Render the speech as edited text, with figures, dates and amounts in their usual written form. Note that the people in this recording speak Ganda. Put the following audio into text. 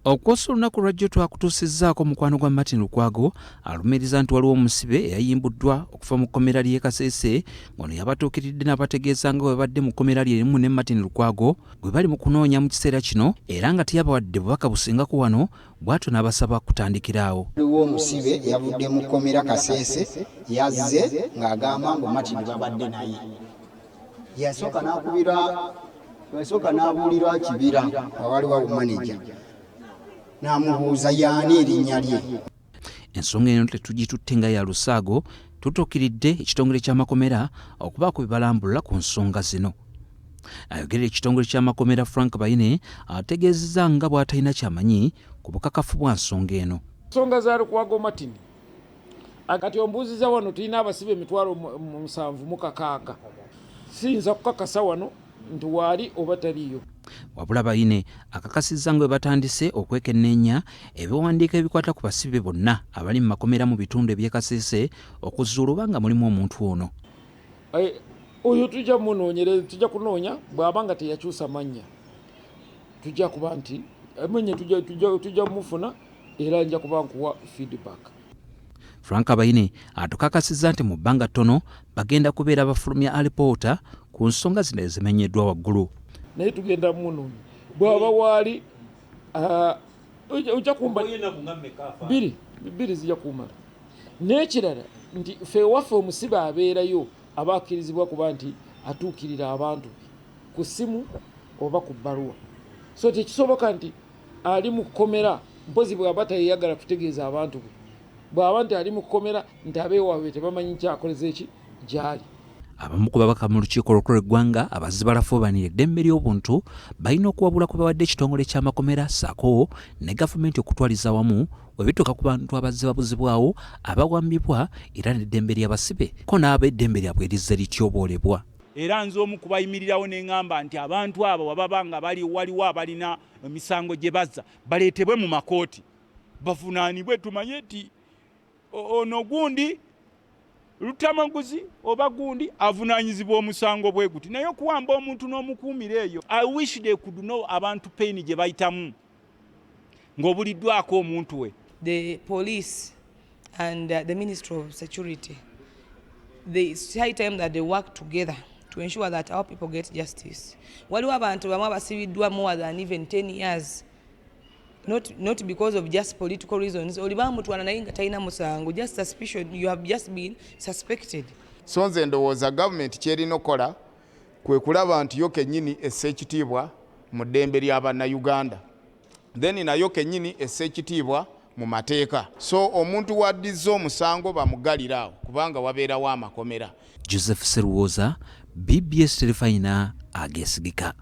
Okukosa olunaku lwajjo twakutuusizzaako mukwano gwa Martin Lukwago alumiriza nti waliwo omusibe eyayimbuddwa okuva mu kkomera ly'e Kasese ng'ono yabatuukiridde n'abategeeza nga bwe babadde mu kkomera lye limu ne Martin Lukwago gwe bali mu kunoonya mu kiseera kino era nga teyabawadde bubaka busingako wano bw'atyo n'abasaba kutandikiraawo. Waliwo omusibe yavudde mu kkomera Kasese yazze ng'agamba mbu Martin babadde naye. Yasooka n'abuulira Kibira awaliwo maneja. Namubuuza yaani erinnya lye. Ensonga eno tetugitutte nga ya lusaago, tutuukiridde ekitongole ky'amakomera okubaako bye balambulula ku nsonga zino. Ayogerera ekitongole ky'amakomera Frank Bayine ategeezezza nga bw'atalina kyamanyi ku bukakafu bwa nsonga eno. Nsonga za Lukwago Martin kati ombuuziza wano tulina abasibe 7,600. Siyinza kukakasa wano nti waali oba taliyo. Wabula Bayine akakasizza nga bwe batandise okwekenneenya ebiwandiiko ebikwata ku basibe bonna abali mu makomera mu bitundu eby'e Kasese okuzuula oba nga mulimu omuntu ono. Oyo tujja munoonyereza, tujja kunoonya bw'aba nga teyakyusa mannya. Tujja kuba nti amenye tujja mufuna era nja kuba nkuwa feedback. Frank Bayine atukakasizza nti mu bbanga ttono bagenda kubeera bafulumya alipoota ku nsonga zino ezimenyeddwa waggulu. Naye tugenda munoonya bw'aba waali ojja kumba bbiri zijja kumala. N'ekirala nti ffe waffe omusibe abeerayo aba akkirizibwa kuba nti atuukirira abantu ku ssimu oba ku bbaluwa. So tekisoboka nti ali mu kkomera mpozi bw'aba teyagala kutegeeza abantu be. Bw'aba nti ali mu kkomera nti abeewaabwe tebamanyi kyakoleza eki gy'ali. Abamu ku babaka mu lukiiko olukulu lw'eggwanga abazibalafuubanira eddembe ly'obuntu balina okuwabula ku bawadde ekitongole ky'amakomera ssaako ne gavumenti okutwaliza wamu bwe bituuka ku bantu abazibabuzibwawo abawambibwa era n'eddembe ly'abasibe ko n'ab'eddembe lyabwe erizze lityoboolebwa. Era nze omu kubayimirirawo ne ŋŋamba nti abantu abo wababa nga waliwo abalina emisango gye bazza baleetebwe mu makooti bavunaanibwe tumanye nti ono gundi lutamaguzi oba gundi avunaanyizibwa omusango bwe guti naye okuwamba omuntu n'omukuumira eyo. I wish they could know abantu pain gye bayitamu ng'obuliddwako omuntu we. The police and the Ministry of Security, it's high time that they work together to ensure that our people get justice. Waliwo abantu bamwe abasibiddwa more than even 10 years. Not because of just political reasons. Olibamutwana naye nga talina musango, just suspicion, you have just been suspected. So nze ndowooza gavumenti kyerina okukola kwe kulaba nti yo kennyini essa ekitiibwa mu ddembe ly'Abannayuganda, then nayo kennyini essa ekitiibwa mu mateeka. So omuntu waddizza omusango bamugalira awo kubanga wabeerawo amakomera. Joseph Seruwoza, BBS Terefayina, Ageesigika.